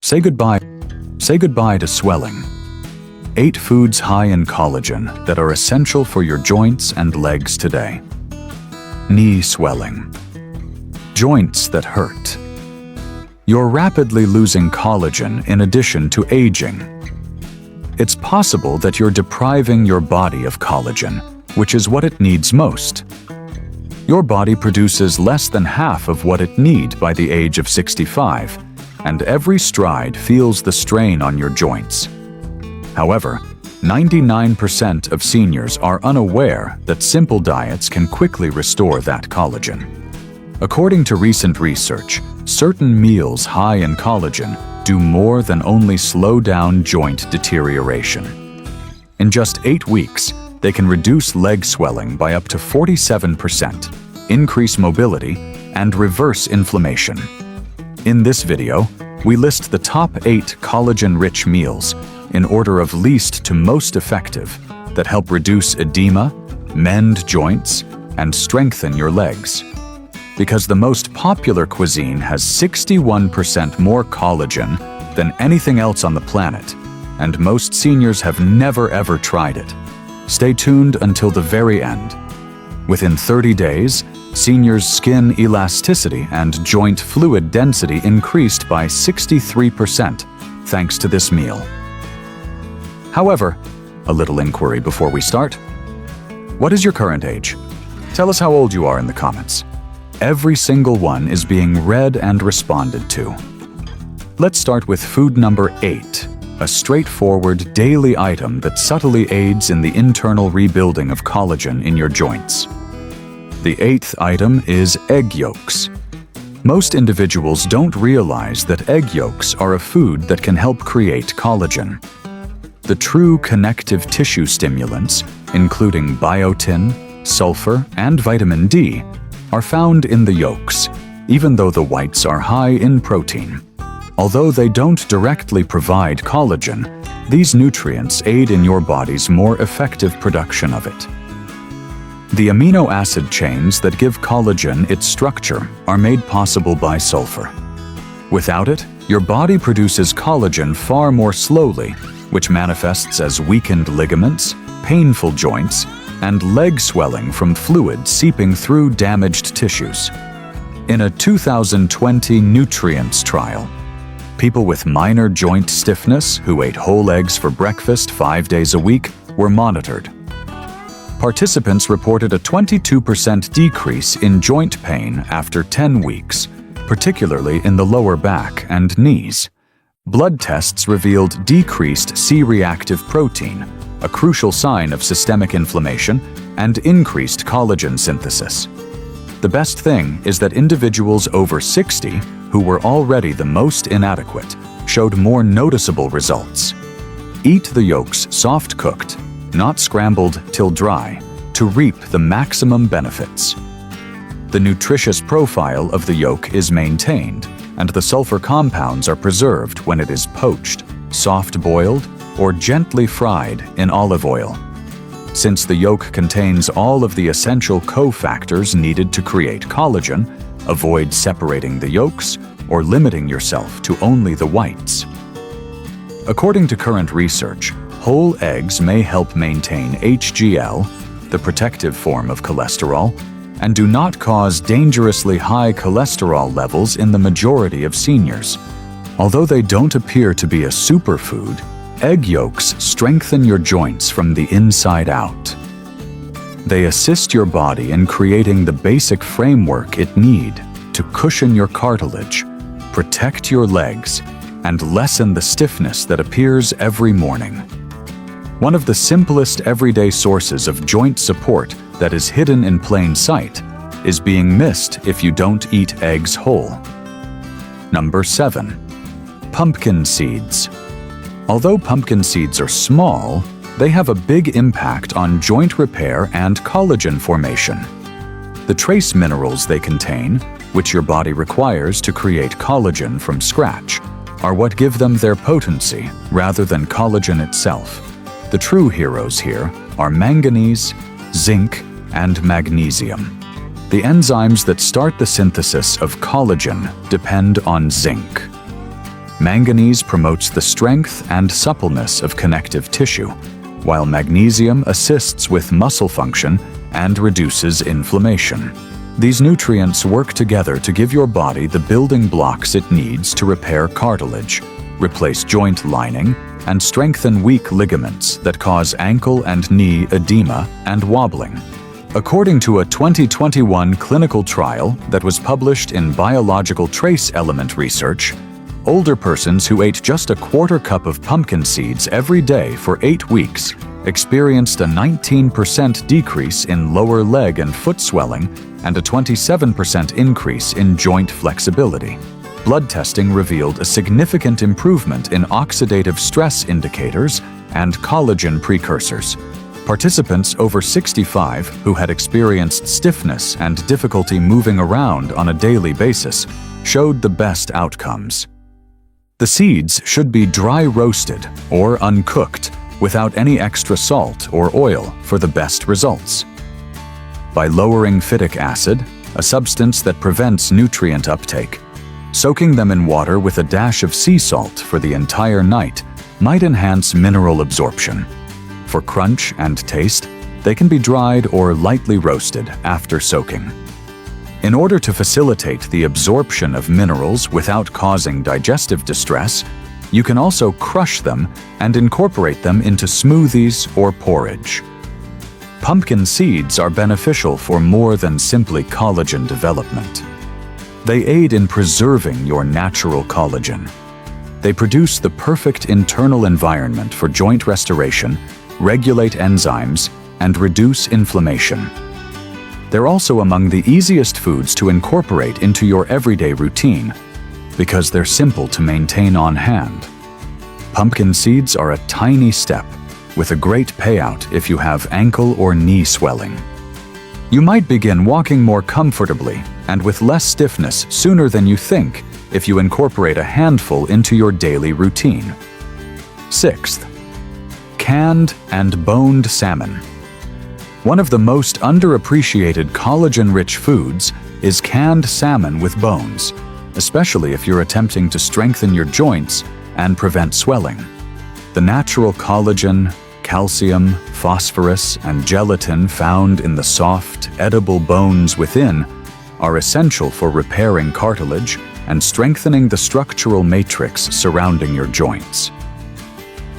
Say goodbye to swelling. 8 foods high in collagen that are essential for your joints and legs today. Knee swelling. Joints that hurt. You're rapidly losing collagen in addition to aging. It's possible that you're depriving your body of collagen, which is what it needs most. Your body produces less than half of what it needs by the age of 65, and every stride feels the strain on your joints. However, 99% of seniors are unaware that simple diets can quickly restore that collagen. According to recent research, certain meals high in collagen do more than only slow down joint deterioration. In just 8 weeks, they can reduce leg swelling by up to 47%, increase mobility, and reverse inflammation. In this video, we list the top 8 collagen-rich meals in order of least to most effective that help reduce edema, mend joints, and strengthen your legs. Because the most popular cuisine has 61% more collagen than anything else on the planet, and most seniors have never ever tried it. Stay tuned until the very end. Within 30 days, seniors' skin elasticity and joint fluid density increased by 63% thanks to this meal. However, a little inquiry before we start. What is your current age? Tell us how old you are in the comments. Every single one is being read and responded to. Let's start with food number 8, a straightforward daily item that subtly aids in the internal rebuilding of collagen in your joints. The 8th item is egg yolks. Most individuals don't realize that egg yolks are a food that can help create collagen. The true connective tissue stimulants, including biotin, sulfur, and vitamin D, are found in the yolks, even though the whites are high in protein. Although they don't directly provide collagen, these nutrients aid in your body's more effective production of it. The amino acid chains that give collagen its structure are made possible by sulfur. Without it, your body produces collagen far more slowly, which manifests as weakened ligaments, painful joints, and leg swelling from fluid seeping through damaged tissues. In a 2020 nutrients trial, people with minor joint stiffness who ate whole eggs for breakfast 5 days a week were monitored. Participants reported a 22% decrease in joint pain after 10 weeks, particularly in the lower back and knees. Blood tests revealed decreased C-reactive protein, a crucial sign of systemic inflammation, and increased collagen synthesis. The best thing is that individuals over 60, who were already the most inadequate, showed more noticeable results. Eat the yolks soft-cooked, not scrambled till dry, to reap the maximum benefits. The nutritious profile of the yolk is maintained, and the sulfur compounds are preserved when it is poached, soft-boiled, or gently fried in olive oil. Since the yolk contains all of the essential cofactors needed to create collagen, avoid separating the yolks or limiting yourself to only the whites. According to current research, whole eggs may help maintain HDL, the protective form of cholesterol, and do not cause dangerously high cholesterol levels in the majority of seniors. Although they don't appear to be a superfood, egg yolks strengthen your joints from the inside out. They assist your body in creating the basic framework it needs to cushion your cartilage, protect your legs, and lessen the stiffness that appears every morning. One of the simplest everyday sources of joint support that is hidden in plain sight is being missed if you don't eat eggs whole. Number 7. Pumpkin seeds. Although pumpkin seeds are small, they have a big impact on joint repair and collagen formation. The trace minerals they contain, which your body requires to create collagen from scratch, are what give them their potency rather than collagen itself. The true heroes here are manganese, zinc, and magnesium. The enzymes that start the synthesis of collagen depend on zinc. Manganese promotes the strength and suppleness of connective tissue, while magnesium assists with muscle function and reduces inflammation. These nutrients work together to give your body the building blocks it needs to repair cartilage, replace joint lining, and strengthen weak ligaments that cause ankle and knee edema and wobbling. According to a 2021 clinical trial that was published in Biological Trace Element Research, older persons who ate just a quarter cup of pumpkin seeds every day for 8 weeks experienced a 19% decrease in lower leg and foot swelling and a 27% increase in joint flexibility. Blood testing revealed a significant improvement in oxidative stress indicators and collagen precursors. Participants over 65 who had experienced stiffness and difficulty moving around on a daily basis showed the best outcomes. The seeds should be dry roasted or uncooked without any extra salt or oil for the best results. By lowering phytic acid, a substance that prevents nutrient uptake, soaking them in water with a dash of sea salt for the entire night might enhance mineral absorption. For crunch and taste, they can be dried or lightly roasted after soaking. In order to facilitate the absorption of minerals without causing digestive distress, you can also crush them and incorporate them into smoothies or porridge. Pumpkin seeds are beneficial for more than simply collagen development. They aid in preserving your natural collagen. They produce the perfect internal environment for joint restoration, regulate enzymes, and reduce inflammation. They're also among the easiest foods to incorporate into your everyday routine because they're simple to maintain on hand. Pumpkin seeds are a tiny step with a great payout if you have ankle or knee swelling. You might begin walking more comfortably and with less stiffness sooner than you think if you incorporate a handful into your daily routine. Sixth, canned and boned salmon. One of the most underappreciated collagen-rich foods is canned salmon with bones, especially if you're attempting to strengthen your joints and prevent swelling. The natural collagen, calcium, phosphorus, and gelatin found in the soft, edible bones within are essential for repairing cartilage and strengthening the structural matrix surrounding your joints.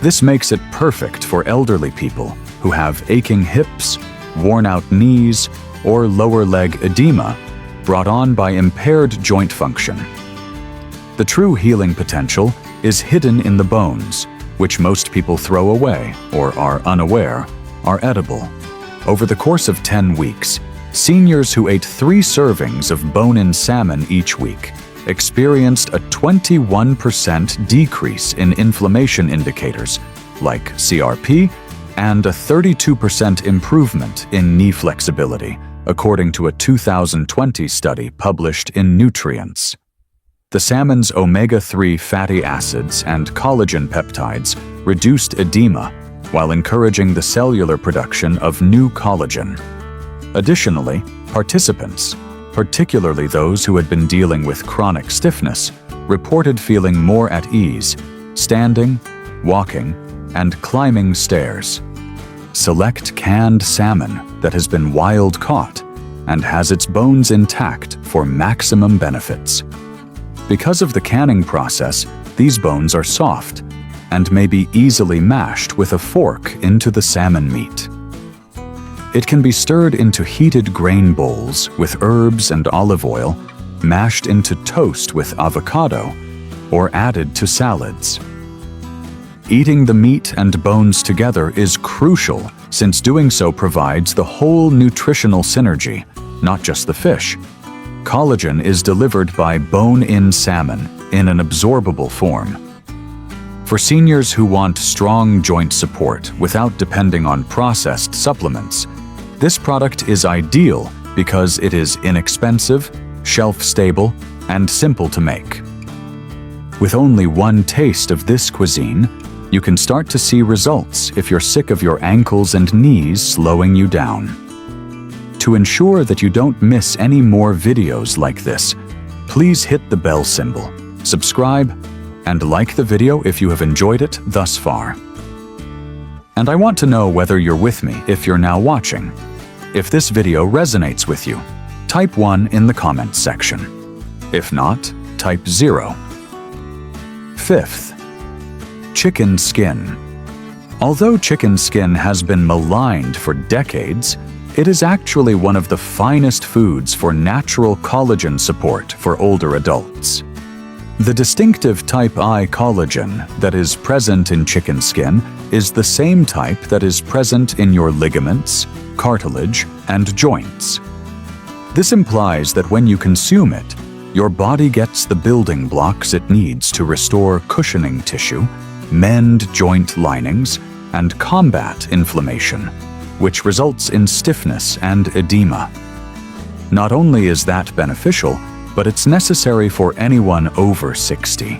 This makes it perfect for elderly people who have aching hips, worn-out knees, or lower leg edema brought on by impaired joint function. The true healing potential is hidden in the bones, which most people throw away or are unaware are edible. Over the course of 10 weeks, seniors who ate 3 servings of bone-in salmon each week experienced a 21% decrease in inflammation indicators like CRP and a 32% improvement in knee flexibility, according to a 2020 study published in Nutrients. The salmon's omega-3 fatty acids and collagen peptides reduced edema while encouraging the cellular production of new collagen. Additionally, participants, particularly those who had been dealing with chronic stiffness, reported feeling more at ease, standing, walking, and climbing stairs. Select canned salmon that has been wild caught and has its bones intact for maximum benefits. Because of the canning process, these bones are soft and may be easily mashed with a fork into the salmon meat. It can be stirred into heated grain bowls with herbs and olive oil, mashed into toast with avocado, or added to salads. Eating the meat and bones together is crucial since doing so provides the whole nutritional synergy, not just the fish. Collagen is delivered by bone-in salmon in an absorbable form. For seniors who want strong joint support without depending on processed supplements, this product is ideal because it is inexpensive, shelf-stable, and simple to make. With only one taste of this cuisine, you can start to see results if you're sick of your ankles and knees slowing you down. To ensure that you don't miss any more videos like this, please hit the bell symbol, subscribe, and like the video if you have enjoyed it thus far. And I want to know whether you're with me if you're now watching. If this video resonates with you, type 1 in the comments section. If not, type 0. Fifth, chicken skin. Although chicken skin has been maligned for decades, it is actually one of the finest foods for natural collagen support for older adults. The distinctive type I collagen that is present in chicken skin is the same type that is present in your ligaments, cartilage, and joints. This implies that when you consume it, your body gets the building blocks it needs to restore cushioning tissue, mend joint linings, and combat inflammation, which results in stiffness and edema. Not only is that beneficial, but it's necessary for anyone over 60.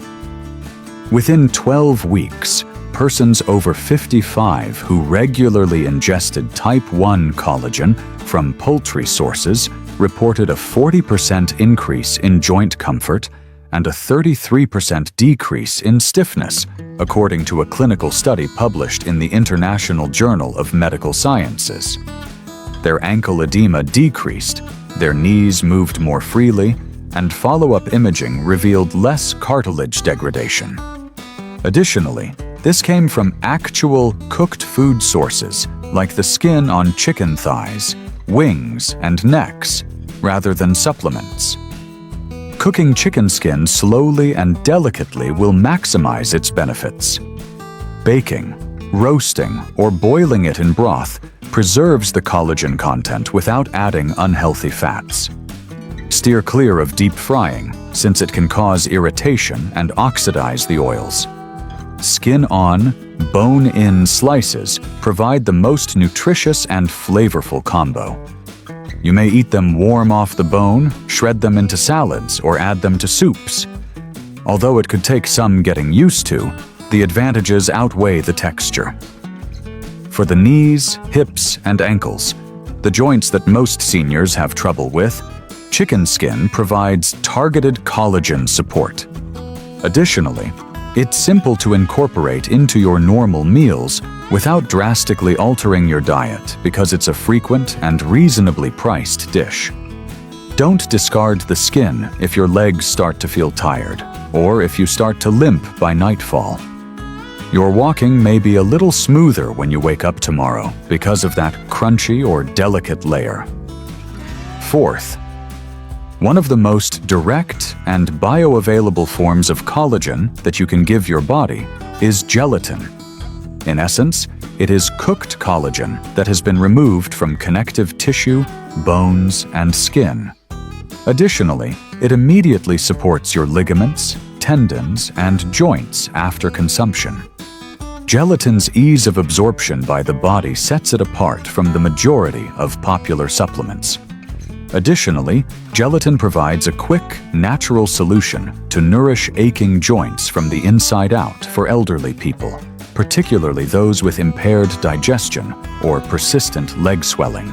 Within 12 weeks, persons over 55 who regularly ingested type 1 collagen from poultry sources reported a 40% increase in joint comfort and a 33% decrease in stiffness, according to a clinical study published in the International Journal of Medical Sciences. Their ankle edema decreased, their knees moved more freely, and follow-up imaging revealed less cartilage degradation. Additionally, this came from actual cooked food sources like the skin on chicken thighs, wings, and necks, rather than supplements. Cooking chicken skin slowly and delicately will maximize its benefits. Baking, roasting, or boiling it in broth preserves the collagen content without adding unhealthy fats. Steer clear of deep frying, since it can cause irritation and oxidize the oils. Skin-on, bone-in slices provide the most nutritious and flavorful combo. You may eat them warm off the bone, shred them into salads, or add them to soups. Although it could take some getting used to, the advantages outweigh the texture. For the knees, hips, and ankles, the joints that most seniors have trouble with, chicken skin provides targeted collagen support. Additionally, it's simple to incorporate into your normal meals without drastically altering your diet because it's a frequent and reasonably priced dish. Don't discard the skin if your legs start to feel tired or if you start to limp by nightfall. Your walking may be a little smoother when you wake up tomorrow because of that crunchy or delicate layer. Fourth, one of the most direct and bioavailable forms of collagen that you can give your body is gelatin. In essence, it is cooked collagen that has been removed from connective tissue, bones, and skin. Additionally, it immediately supports your ligaments, tendons, and joints after consumption. Gelatin's ease of absorption by the body sets it apart from the majority of popular supplements. Additionally, gelatin provides a quick, natural solution to nourish aching joints from the inside out for elderly people, particularly those with impaired digestion or persistent leg swelling.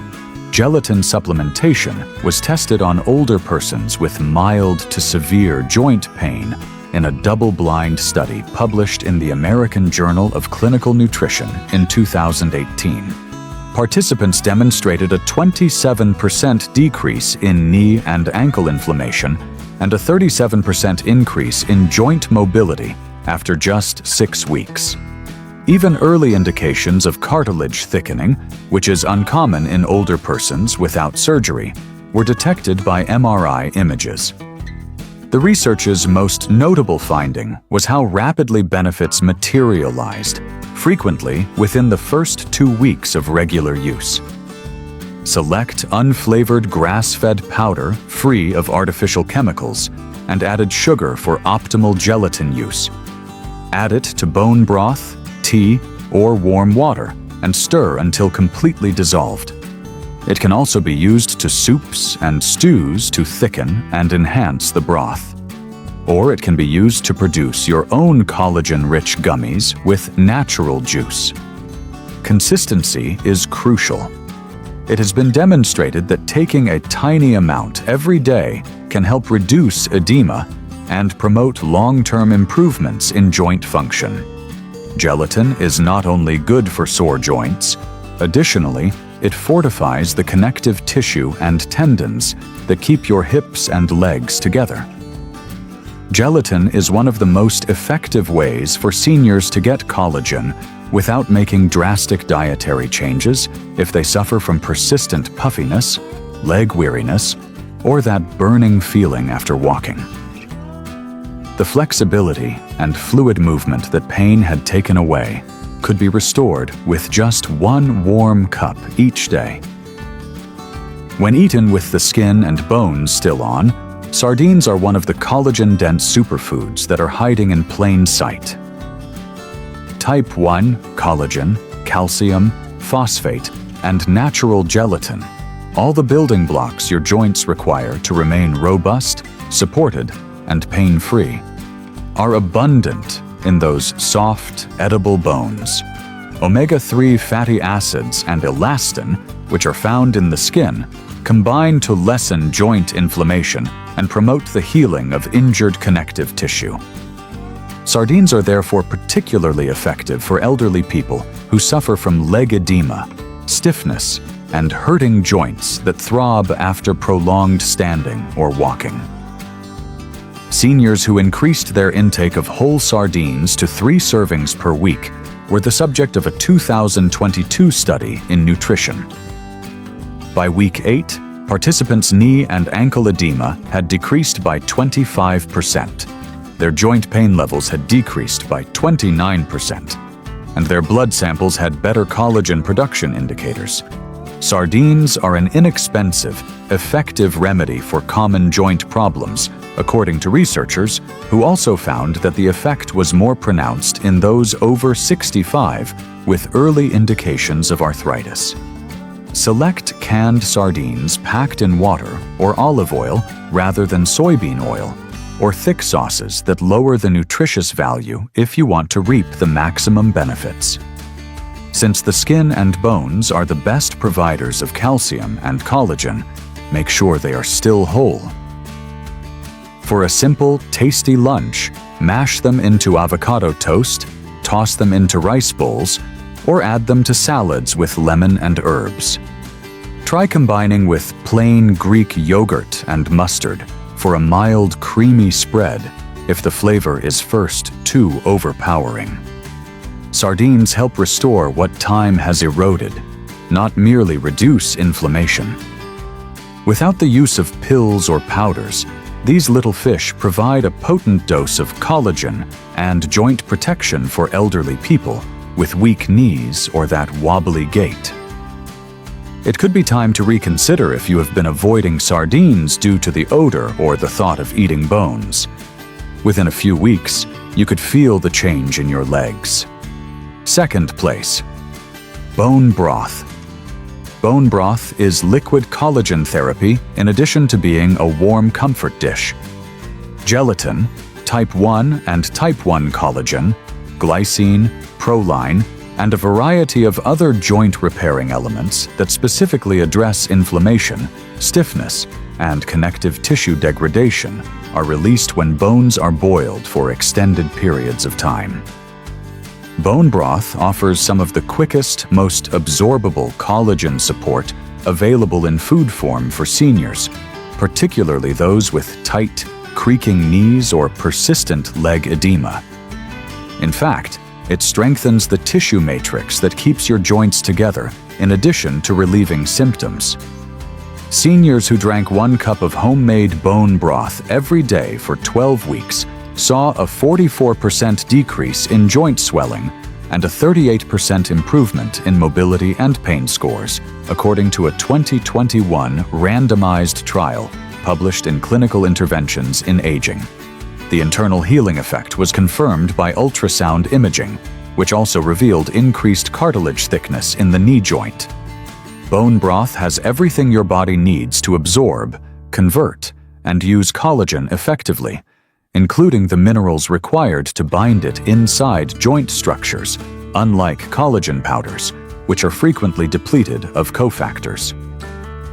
Gelatin supplementation was tested on older persons with mild to severe joint pain in a double-blind study published in the American Journal of Clinical Nutrition in 2018. Participants demonstrated a 27% decrease in knee and ankle inflammation and a 37% increase in joint mobility after just 6 weeks. Even early indications of cartilage thickening, which is uncommon in older persons without surgery, were detected by MRI images. The research's most notable finding was how rapidly benefits materialized, frequently within the first 2 weeks of regular use. Select unflavored grass-fed powder free of artificial chemicals and added sugar for optimal gelatin use. Add it to bone broth, tea, or warm water and stir until completely dissolved. It can also be used to soups and stews to thicken and enhance the broth. Or it can be used to produce your own collagen-rich gummies with natural juice. Consistency is crucial. It has been demonstrated that taking a tiny amount every day can help reduce edema, and promote long-term improvements in joint function. Gelatin is not only good for sore joints, additionally, it fortifies the connective tissue and tendons that keep your hips and legs together. Gelatin is one of the most effective ways for seniors to get collagen without making drastic dietary changes if they suffer from persistent puffiness, leg weariness, or that burning feeling after walking. The flexibility and fluid movement that pain had taken away could be restored with just one warm cup each day. When eaten with the skin and bones still on, sardines are one of the collagen-dense superfoods that are hiding in plain sight. Type 1 collagen, calcium, phosphate, and natural gelatin, all the building blocks your joints require to remain robust, supported, and pain-free, are abundant in those soft, edible bones. Omega-3 fatty acids and elastin, which are found in the skin, combine to lessen joint inflammation and promote the healing of injured connective tissue. Sardines are therefore particularly effective for elderly people who suffer from leg edema, stiffness, and hurting joints that throb after prolonged standing or walking. Seniors who increased their intake of whole sardines to 3 servings per week were the subject of a 2022 study in nutrition. By week 8, participants' knee and ankle edema had decreased by 25%. Their joint pain levels had decreased by 29%, and their blood samples had better collagen production indicators. Sardines are an inexpensive, effective remedy for common joint problems, according to researchers who also found that the effect was more pronounced in those over 65 with early indications of arthritis. Select canned sardines packed in water or olive oil rather than soybean oil, or thick sauces that lower the nutritious value if you want to reap the maximum benefits. Since the skin and bones are the best providers of calcium and collagen, make sure they are still whole. For a simple, tasty lunch, mash them into avocado toast, toss them into rice bowls, or add them to salads with lemon and herbs. Try combining with plain Greek yogurt and mustard for a mild, creamy spread if the flavor is first too overpowering. Sardines help restore what time has eroded, not merely reduce inflammation. Without the use of pills or powders, these little fish provide a potent dose of collagen and joint protection for elderly people with weak knees or that wobbly gait. It could be time to reconsider if you have been avoiding sardines due to the odor or the thought of eating bones. Within a few weeks, you could feel the change in your legs. Second place, bone broth. Bone broth is liquid collagen therapy in addition to being a warm comfort dish. Gelatin, type 1 and type 1 collagen, glycine, proline, and a variety of other joint-repairing elements that specifically address inflammation, stiffness, and connective tissue degradation are released when bones are boiled for extended periods of time. Bone broth offers some of the quickest, most absorbable collagen support available in food form for seniors, particularly those with tight, creaking knees or persistent leg edema. In fact, it strengthens the tissue matrix that keeps your joints together in addition to relieving symptoms. Seniors who drank 1 cup of homemade bone broth every day for 12 weeks saw a 44% decrease in joint swelling and a 38% improvement in mobility and pain scores, according to a 2021 randomized trial published in Clinical Interventions in Aging. The internal healing effect was confirmed by ultrasound imaging, which also revealed increased cartilage thickness in the knee joint. Bone broth has everything your body needs to absorb, convert, and use collagen effectively, including the minerals required to bind it inside joint structures, unlike collagen powders, which are frequently depleted of cofactors.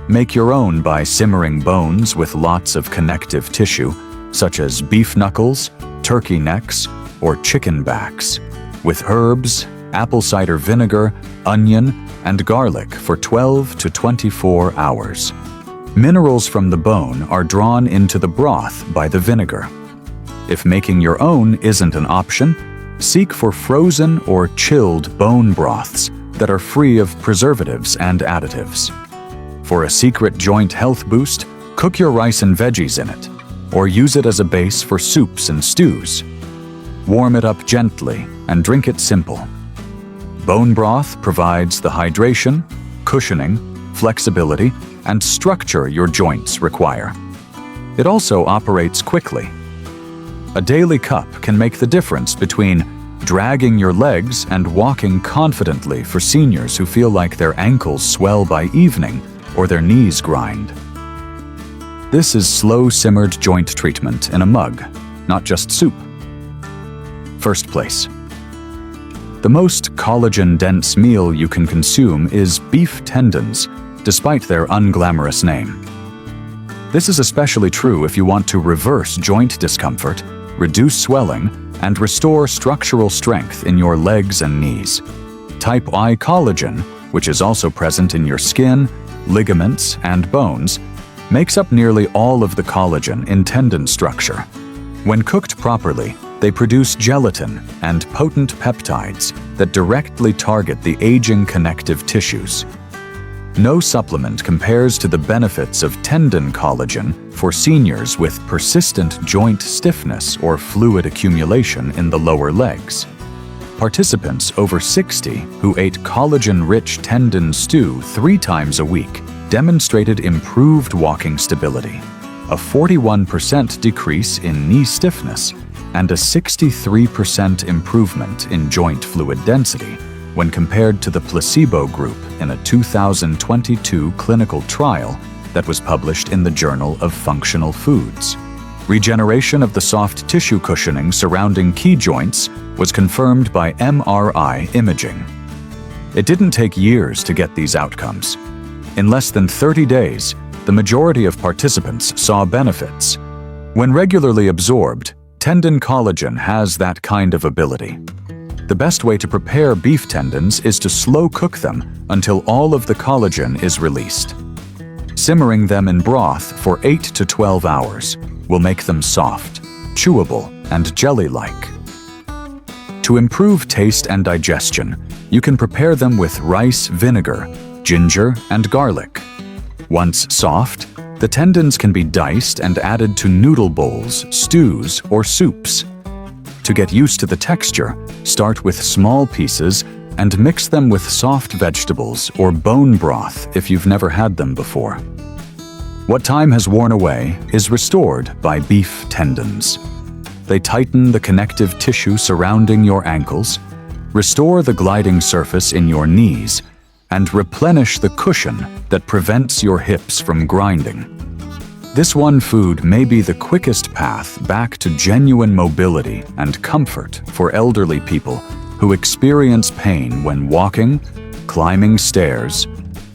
Make your own by simmering bones with lots of connective tissue, such as beef knuckles, turkey necks, or chicken backs, with herbs, apple cider vinegar, onion, and garlic for 12 to 24 hours. Minerals from the bone are drawn into the broth by the vinegar. If making your own isn't an option, seek for frozen or chilled bone broths that are free of preservatives and additives. For a secret joint health boost, cook your rice and veggies in it, or use it as a base for soups and stews. Warm it up gently and drink it simple. Bone broth provides the hydration, cushioning, flexibility, and structure your joints require. It also operates quickly. A daily cup can make the difference between dragging your legs and walking confidently for seniors who feel like their ankles swell by evening or their knees grind. This is slow-simmered joint treatment in a mug, not just soup. First place. The most collagen-dense meal you can consume is beef tendons, despite their unglamorous name. This is especially true if you want to reverse joint discomfort, reduce swelling, and restore structural strength in your legs and knees. Type I collagen, which is also present in your skin, ligaments, and bones, makes up nearly all of the collagen in tendon structure. When cooked properly, they produce gelatin and potent peptides that directly target the aging connective tissues. No supplement compares to the benefits of tendon collagen for seniors with persistent joint stiffness or fluid accumulation in the lower legs. Participants over 60 who ate collagen-rich tendon stew 3 times a week demonstrated improved walking stability, a 41% decrease in knee stiffness, and a 63% improvement in joint fluid density when compared to the placebo group in a 2022 clinical trial that was published in the Journal of Functional Foods. Regeneration of the soft tissue cushioning surrounding key joints was confirmed by MRI imaging. It didn't take years to get these outcomes. In less than 30 days, the majority of participants saw benefits. When regularly absorbed, tendon collagen has that kind of ability. The best way to prepare beef tendons is to slow cook them until all of the collagen is released. Simmering them in broth for 8 to 12 hours will make them soft, chewable, and jelly-like. To improve taste and digestion, you can prepare them with rice vinegar, ginger, and garlic. Once soft, the tendons can be diced and added to noodle bowls, stews, or soups. To get used to the texture, start with small pieces and mix them with soft vegetables or bone broth if you've never had them before. What time has worn away is restored by beef tendons. They tighten the connective tissue surrounding your ankles, restore the gliding surface in your knees, and replenish the cushion that prevents your hips from grinding. This one food may be the quickest path back to genuine mobility and comfort for elderly people who experience pain when walking, climbing stairs,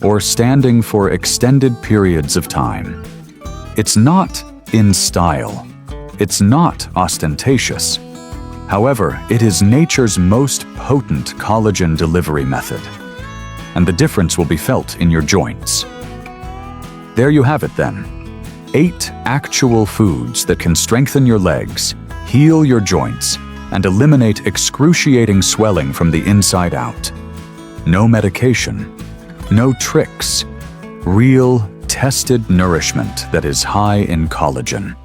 or standing for extended periods of time. It's not in style. It's not ostentatious. However, it is nature's most potent collagen delivery method, and the difference will be felt in your joints. There you have it then. 8 actual foods that can strengthen your legs, heal your joints, and eliminate excruciating swelling from the inside out. No medication, no tricks. Real, tested nourishment that is high in collagen.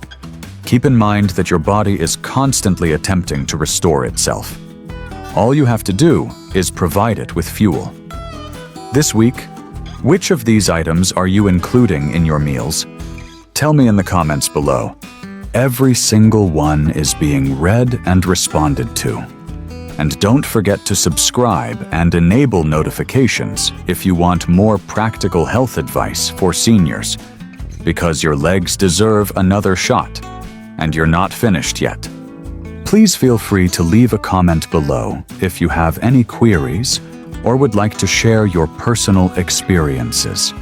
Keep in mind that your body is constantly attempting to restore itself. All you have to do is provide it with fuel. This week, which of these items are you including in your meals? Tell me in the comments below. Every single one is being read and responded to. And don't forget to subscribe and enable notifications if you want more practical health advice for seniors, because your legs deserve another shot, and you're not finished yet. Please feel free to leave a comment below if you have any queries or would like to share your personal experiences.